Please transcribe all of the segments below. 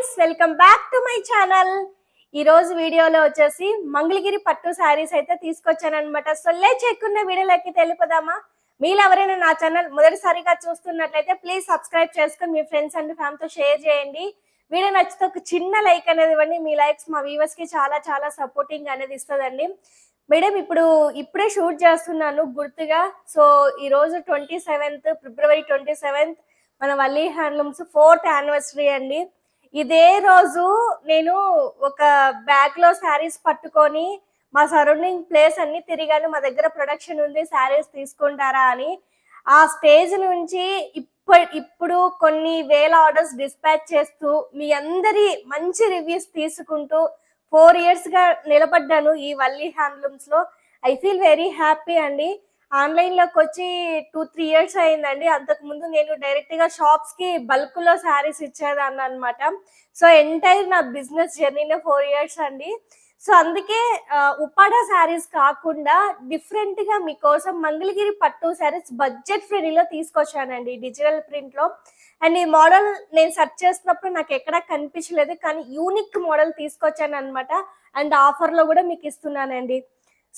Friends, welcome back to my channel. ఈ రోజు వీడియోలో వచ్చేసి మంగళగిరి పట్టు శారీస్ అయితే తీసుకొచ్చాను అనమాట. సో లేచెక్కున్న వీడియోలోకి తెలిపోదామా. మీరు ఎవరైనా నా ఛానల్ మొదటిసారిగా చూస్తున్నట్లయితే ప్లీజ్ సబ్స్క్రైబ్ చేసుకొని మీ ఫ్రెండ్స్ అండ్ ఫ్యామిలీతో షేర్ చేయండి. వీడియో నచ్చితే ఒక చిన్న లైక్ అనేది ఇవ్వండి. మీ లైక్స్ మా వ్యూవర్స్ కి చాలా చాలా సపోర్టింగ్ అనేది ఇస్తుందండి. మేడం ఇప్పుడే షూట్ చేస్తున్నాను గుర్తుగా. సో ఈ రోజు ఫిబ్రవరి 27 మన వల్లీ హ్యాండ్లూమ్స్ 4th యానివర్సరీ అండి. ఇదే రోజు నేను ఒక బ్యాగ్ లో శారీస్ పట్టుకొని మా సరౌండింగ్ ప్లేస్ అన్ని తిరిగాను. మా దగ్గర ప్రొడక్షన్ ఉంది, శారీస్ తీసుకుంటారా అని. ఆ స్టేజ్ నుంచి ఇప్పుడు కొన్ని వేల ఆర్డర్స్ డిస్పాచ్ చేస్తూ మీ అందరి మంచి రివ్యూస్ తీసుకుంటూ 4 years గా నిలబడ్డాను ఈ వల్లీ హ్యాండ్లూమ్స్ లో. ఐ ఫీల్ వెరీ హ్యాపీ అండి. ఆన్లైన్ లోకి వచ్చి 2-3 years అయిందండి. అంతకు ముందు నేను డైరెక్ట్ గా షాప్స్ కి బల్క్ లో శారీస్ ఇచ్చేదాన్ని అనమాట. సో ఎంటైర్ నా బిజినెస్ జర్నీనే 4 years అండి. సో అందుకే ఉప్పాడ శారీస్ కాకుండా డిఫరెంట్ గా మీకోసం మంగళగిరి పట్టు శారీస్ బడ్జెట్ ఫ్రెండ్లీలో తీసుకొచ్చానండి డిజిటల్ ప్రింట్ లో. అండ్ ఈ మోడల్ నేను సెర్చ్ చేసినప్పుడు నాకు ఎక్కడా కనిపించలేదు, కానీ యూనిక్ మోడల్ తీసుకొచ్చాను అనమాట. అండ్ ఆఫర్ లో కూడా మీకు ఇస్తున్నానండి.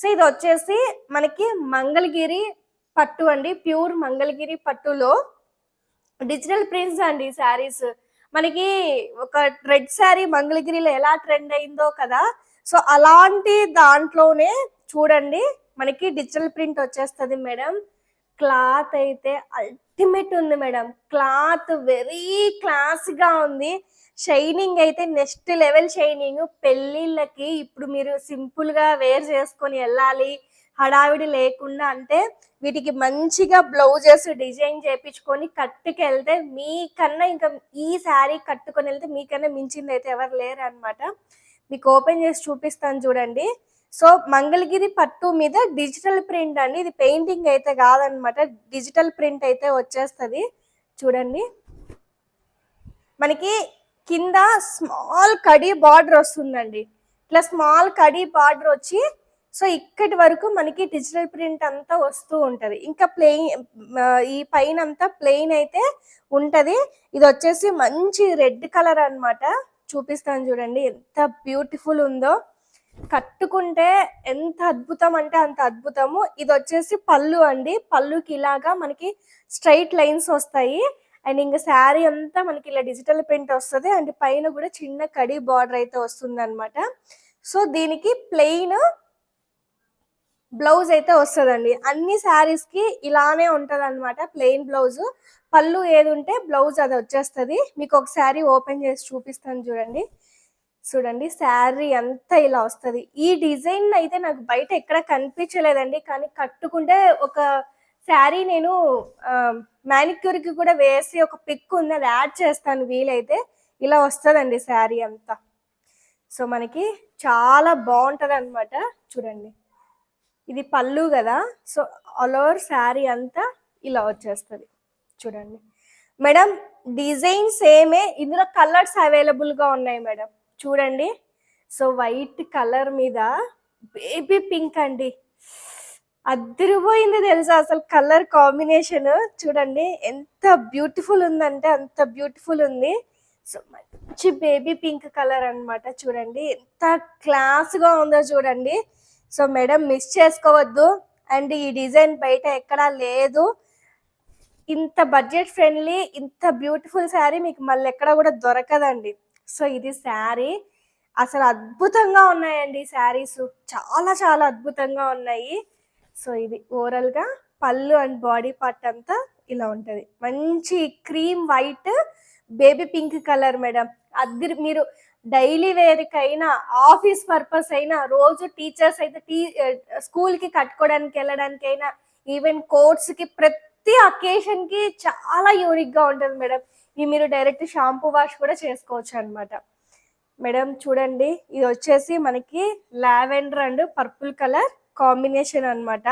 సో ఇది వచ్చేసి మనకి మంగళగిరి పట్టు అండి, ప్యూర్ మంగళగిరి పట్టులో డిజిటల్ ప్రింట్స్ అండి శారీస్. మనకి ఒక రెడ్ శారీ మంగళగిరిలో ఎలా ట్రెండ్ అయిందో కదా, సో అలాంటి దాంట్లోనే చూడండి మనకి డిజిటల్ ప్రింట్ వచ్చేస్తుంది మేడం. క్లాత్ అయితే అల్టిమేట్ ఉంది మేడం. క్లాత్ వెరీ క్లాస్ గా ఉంది. షైనింగ్ అయితే నెక్స్ట్ లెవెల్ షైనింగ్. పెళ్ళిళ్ళకి ఇప్పుడు మీరు సింపుల్ గా వేర్ చేసుకొని వెళ్ళాలి, హడావిడి లేకుండా అంటే వీటికి మంచిగా బ్లౌజెస్ డిజైన్ చేయించుకొని కట్టుకెళ్తే మీకన్నా ఇంకా ఈ శారీ కట్టుకొని వెళ్తే మీకన్నా మించింది అయితే ఎవరు లేరు అనమాట. మీకు ఓపెన్ చేసి చూపిస్తాను చూడండి. సో మంగళగిరి పట్టు మీద డిజిటల్ ప్రింట్ అండి. ఇది పెయింటింగ్ అయితే కాదనమాట, డిజిటల్ ప్రింట్ అయితే వచ్చేస్తుంది. చూడండి మనకి కింద స్మాల్ కడీ బార్డర్ వస్తుందండి. ఇట్లా స్మాల్ కడీ బార్డర్ వచ్చి సో ఇక్కడి వరకు మనకి డిజిటల్ ప్రింట్ అంతా వస్తూ ఉంటది. ఇంకా ఈ పైన అంతా ప్లెయిన్ అయితే ఉంటది. ఇది వచ్చేసి మంచి రెడ్ కలర్ అన్నమాట. చూపిస్తాను చూడండి ఎంత బ్యూటిఫుల్ ఉందో. కట్టుకుంటే ఎంత అద్భుతం అంటే అంత అద్భుతము. ఇది వచ్చేసి పళ్ళు అండి. పళ్ళుకి ఇలాగా మనకి స్ట్రైట్ లైన్స్ వస్తాయి. అండ్ ఇంకా శారీ అంతా మనకి ఇలా డిజిటల్ ప్రింట్ వస్తుంది. అండ్ పైన కూడా చిన్న కడీ బార్డర్ అయితే వస్తుంది అనమాట. సో దీనికి ప్లెయిన్ బ్లౌజ్ అయితే వస్తుందండి. అన్ని శారీస్ కి ఇలానే ఉంటది అనమాట, ప్లెయిన్ బ్లౌజ్. పళ్ళు ఏది ఉంటే బ్లౌజ్ అది వచ్చేస్తుంది. మీకు ఒక శారీ ఓపెన్ చేసి చూపిస్తాను చూడండి. చూడండి శారీ అంతా ఇలా వస్తుంది. ఈ డిజైన్ అయితే నాకు బయట ఎక్కడ కనిపించలేదండి, కానీ కట్టుకుంటే ఒక శారీ నేను మ్యానిక్యూర్ కి కూడా వేసి ఒక పిక్ ఉంది, అది యాడ్ చేస్తాను వీలైతే. ఇలా వస్తుందండి శారీ అంతా. సో మనకి చాలా బాగుంటది అనమాట. చూడండి ఇది పళ్ళు కదా, సో ఆల్ ఓవర్ శారీ అంతా ఇలా వచ్చేస్తుంది. చూడండి మేడం డిజైన్ సేమే, ఇందులో కలర్స్ అవైలబుల్ గా ఉన్నాయి మేడం. చూడండి సో వైట్ కలర్ మీద బేబీ పింక్ అండి, అదిరిపోయింది తెలుసా అసలు కలర్ కాంబినేషన్. చూడండి ఎంత బ్యూటిఫుల్ ఉందంటే అంత బ్యూటిఫుల్ ఉంది. సో మంచి బేబీ పింక్ కలర్ అన్నమాట. చూడండి ఎంత క్లాస్ గా ఉందో చూడండి. సో మేడం మిస్ చేసుకోవద్దు. అండ్ ఈ డిజైన్ బయట ఎక్కడా లేదు. ఇంత బడ్జెట్ ఫ్రెండ్లీ ఇంత బ్యూటిఫుల్ శారీ మీకు మళ్ళీ ఎక్కడ కూడా దొరకదండి. సో ఇది శారీ అసలు అద్భుతంగా ఉన్నాయండి. శారీస్ చాలా చాలా అద్భుతంగా ఉన్నాయి. సో ఇది ఓవరాల్ గా పళ్ళు అండ్ బాడీ పార్ట్ అంతా ఇలా ఉంటది. మంచి cream white baby pink colour madam. అది మీరు డైలీ వేర్ కైనా, ఆఫీస్ పర్పస్ అయినా, రోజు టీచర్స్ అయితే స్కూల్ కి కట్టుకోవడానికి వెళ్ళడానికైనా, ఈవెన్ కోర్ట్స్ కి ప్రతి అకేషన్ కి చాలా యూనిక్ గా ఉంటుంది మేడం. ఇది మీరు డైరెక్ట్ షాంపూ వాష్ కూడా చేసుకోవచ్చు అనమాట. మేడం చూడండి ఇది వచ్చేసి మనకి lavender and purple colour combination అన్నమాట.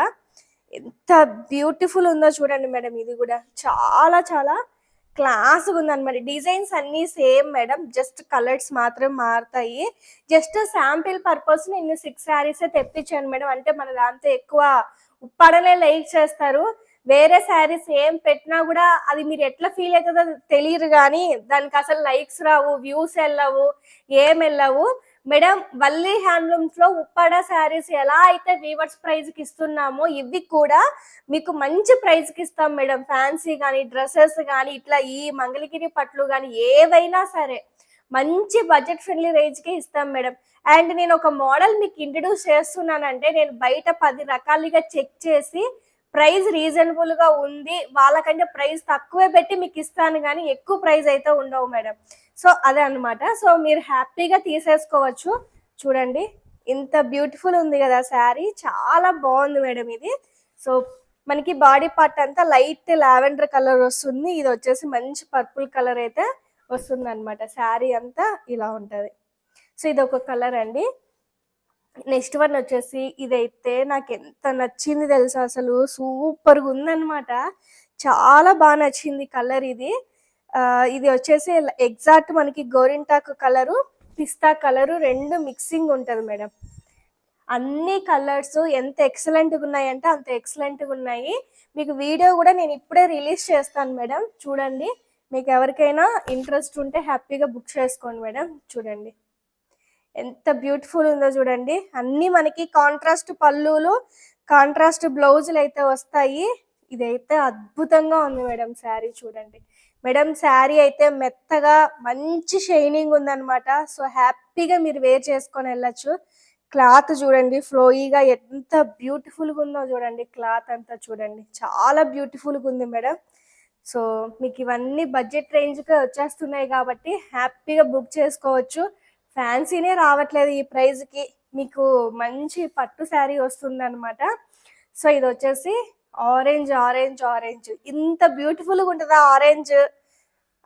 ఎంత బ్యూటిఫుల్ ఉందో చూడండి మేడం. ఇది కూడా చాలా చాలా క్లాస్ ఉందన్నమాట. డిజైన్స్ అన్ని సేమ్ మేడం, జస్ట్ కలర్స్ మాత్రం మారుతాయి. జస్ట్ శాంపిల్ పర్పస్ నేను 6 శారీస్ తెప్పించాను మేడం. అంటే మన దాంతో ఎక్కువ ఉప్పాడనే లైక్ చేస్తారు. వేరే శారీస్ ఏం పెట్టినా కూడా అది మీరు ఎట్లా ఫీల్ అవుతుందో తెలియదు, కానీ దానికి అసలు లైక్స్ రావు, వ్యూస్ వెళ్ళవు, ఏం వెళ్ళవు మేడం. వల్లి హ్యాండ్లూమ్స్ లో ఉప్పాడ శారీస్ ఎలా అయితే వీవర్స్ ప్రైజ్ కి ఇస్తున్నామో ఇవి కూడా మీకు మంచి ప్రైజ్ కి ఇస్తాం మేడం. ఫ్యాన్సీ కానీ, డ్రెస్సెస్ కానీ, ఇట్లా ఈ మంగళగిరి పట్లు కానీ ఏవైనా సరే మంచి బడ్జెట్ ఫ్రెండ్లీ రేంజ్ కి ఇస్తాం మేడం. అండ్ నేను ఒక మోడల్ మీకు ఇంట్రడ్యూస్ చేస్తున్నానంటే నేను బయట 10 రకాలుగా చెక్ చేసి ప్రైస్ రీజనబుల్ గా ఉంది, వాళ్ళకంటే ప్రైస్ తక్కువే పెట్టి మీకు ఇస్తాను, కానీ ఎక్కువ ప్రైస్ అయితే ఉండవు మేడం. సో అదే అనమాట. సో మీరు హ్యాపీగా తీసేసుకోవచ్చు. చూడండి ఇంత బ్యూటిఫుల్ ఉంది కదా శారీ, చాలా బాగుంది మేడం ఇది. సో మనకి బాడీ పార్ట్ అంతా లైట్ లావెండర్ కలర్ వస్తుంది, ఇది వచ్చేసి మంచి పర్పుల్ కలర్ అయితే వస్తుంది అనమాట. శారీ అంతా ఇలా ఉంటది. సో ఇది ఒక కలర్ అండి. నెక్స్ట్ వన్ వచ్చేసి ఇదైతే నాకు ఎంత నచ్చింది తెలుసా, అసలు సూపర్గా ఉందన్నమాట. చాలా బాగా నచ్చింది కలర్ ఇది. ఇది వచ్చేసి ఎగ్జాక్ట్ మనకి గోరింటాకు కలరు, పిస్తా కలరు రెండు మిక్సింగ్ ఉంటుంది మేడం. అన్ని కలర్స్ ఎంత ఎక్సలెంట్గా ఉన్నాయంటే అంత ఎక్సలెంట్గా ఉన్నాయి. మీకు వీడియో కూడా నేను ఇప్పుడే రిలీజ్ చేస్తాను మేడం, చూడండి. మీకు ఎవరికైనా ఇంట్రెస్ట్ ఉంటే హ్యాపీగా బుక్ చేసుకోండి మేడం. చూడండి ఎంత బ్యూటిఫుల్ ఉందో చూడండి. అన్ని మనకి కాంట్రాస్ట్ పళ్ళులు, కాంట్రాస్ట్ బ్లౌజులు అయితే వస్తాయి. ఇదైతే అద్భుతంగా ఉంది మేడం శారీ. చూడండి మేడం శారీ అయితే మెత్తగా మంచి షైనింగ్ ఉందన్నమాట. సో హ్యాపీగా మీరు వేర్ చేసుకొని వెళ్ళచ్చు. క్లాత్ చూడండి ఫ్లోయిగా ఎంత బ్యూటిఫుల్గా ఉందో చూడండి. క్లాత్ అంతా చూడండి చాలా బ్యూటిఫుల్గా ఉంది మేడం. సో మీకు ఇవన్నీ బడ్జెట్ రేంజ్కే వచ్చేస్తున్నాయి కాబట్టి హ్యాపీగా బుక్ చేసుకోవచ్చు. ఫ్యాన్సీనే రావట్లేదు ఈ ప్రైజ్కి, మీకు మంచి పట్టు శారీ వస్తుంది అనమాట. సో ఇది వచ్చేసి ఆరెంజ్ ఆరెంజ్ ఆరెంజ్, ఇంత బ్యూటిఫుల్గా ఉంటుందా ఆరెంజ్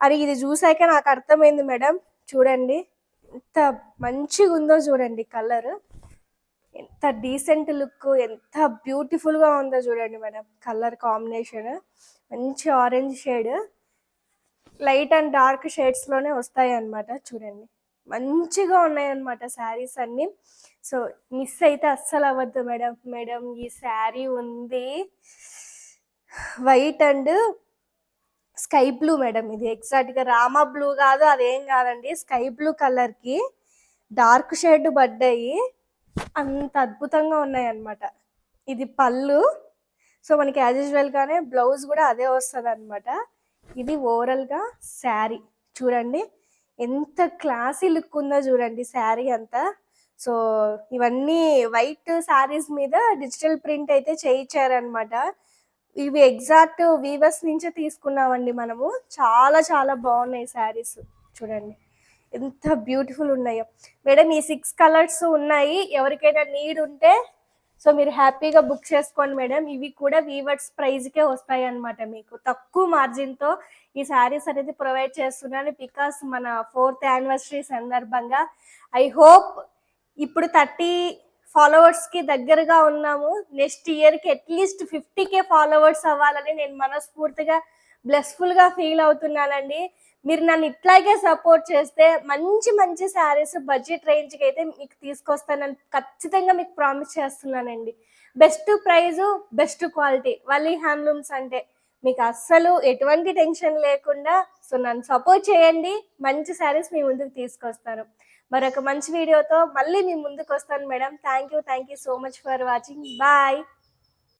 అని ఇది చూసాక నాకు అర్థమైంది మేడం. చూడండి ఎంత మంచిగా ఉందో చూడండి, కలర్ ఎంత డీసెంట్ లుక్, ఎంత బ్యూటిఫుల్గా ఉందో చూడండి మేడం. కలర్ కాంబినేషన్ మంచి orange shade, light and dark షేడ్స్లోనే వస్తాయి అన్నమాట. చూడండి మంచిగా ఉన్నాయన్నమాట శారీస్ అన్నీ. సో మిస్ అయితే అస్సలు అవ్వద్దు మేడం. మేడం ఈ శారీ ఉంది white and sky blue madam. ఇది ఎగ్జాక్ట్గా రామా బ్లూ కాదు, అదేం కాదండి, స్కై బ్లూ కలర్కి డార్క్ షేడ్ పడ్డాయి, అంత అద్భుతంగా ఉన్నాయి అన్నమాట. ఇది పళ్ళు. సో మనకి యాజ్ యూజువల్గానే బ్లౌజ్ కూడా అదే వస్తుంది అనమాట. ఇది ఓవరాల్గా శారీ చూడండి ఎంత క్లాసీ లుక్ ఉందో చూడండి శారీ అంతా. సో ఇవన్నీ వైట్ శారీస్ మీద డిజిటల్ ప్రింట్ అయితే చేయించారనమాట. ఇవి ఎగ్జాక్ట్ వీవర్స్ నుంచే తీసుకున్నామండి మనము. చాలా చాలా బాగున్నాయి శారీస్. చూడండి ఎంత బ్యూటిఫుల్ ఉన్నాయో మేడం. ఈ 6 కలర్స్ ఉన్నాయి, ఎవరికైనా నీడ్ ఉంటే సో మీరు హ్యాపీగా బుక్ చేసుకోండి మేడం. ఇవి కూడా వీవర్స్ ప్రైజ్కే వస్తాయి అనమాట. మీకు తక్కువ మార్జిన్తో ఈ శారీస్ అనేది ప్రొవైడ్ చేస్తున్నాను, బికాస్ మన 4th యానివర్సరీ సందర్భంగా. ఐ హోప్ ఇప్పుడు 30 ఫాలోవర్స్కి దగ్గరగా ఉన్నాము. నెక్స్ట్ ఇయర్కి అట్లీస్ట్ 50K ఫాలోవర్స్ అవ్వాలని నేను మనస్ఫూర్తిగా బ్లెస్ఫుల్గా ఫీల్ అవుతున్నానండి. మీరు నన్ను ఇట్లాగే సపోర్ట్ చేస్తే మంచి మంచి శారీస్ బడ్జెట్ రేంజ్కి అయితే మీకు తీసుకొస్తానని ఖచ్చితంగా మీకు ప్రామిస్ చేస్తున్నానండి. Best price, best quality, Valli handlooms అంటే మీకు అస్సలు ఎటువంటి టెన్షన్ లేకుండా. సో నన్ను సపోర్ట్ చేయండి, మంచి శారీస్ మీ ముందుకు తీసుకొస్తాను. మరొక మంచి వీడియోతో మళ్ళీ మీ ముందుకు వస్తాను madam. Thank you so much for watching. Bye.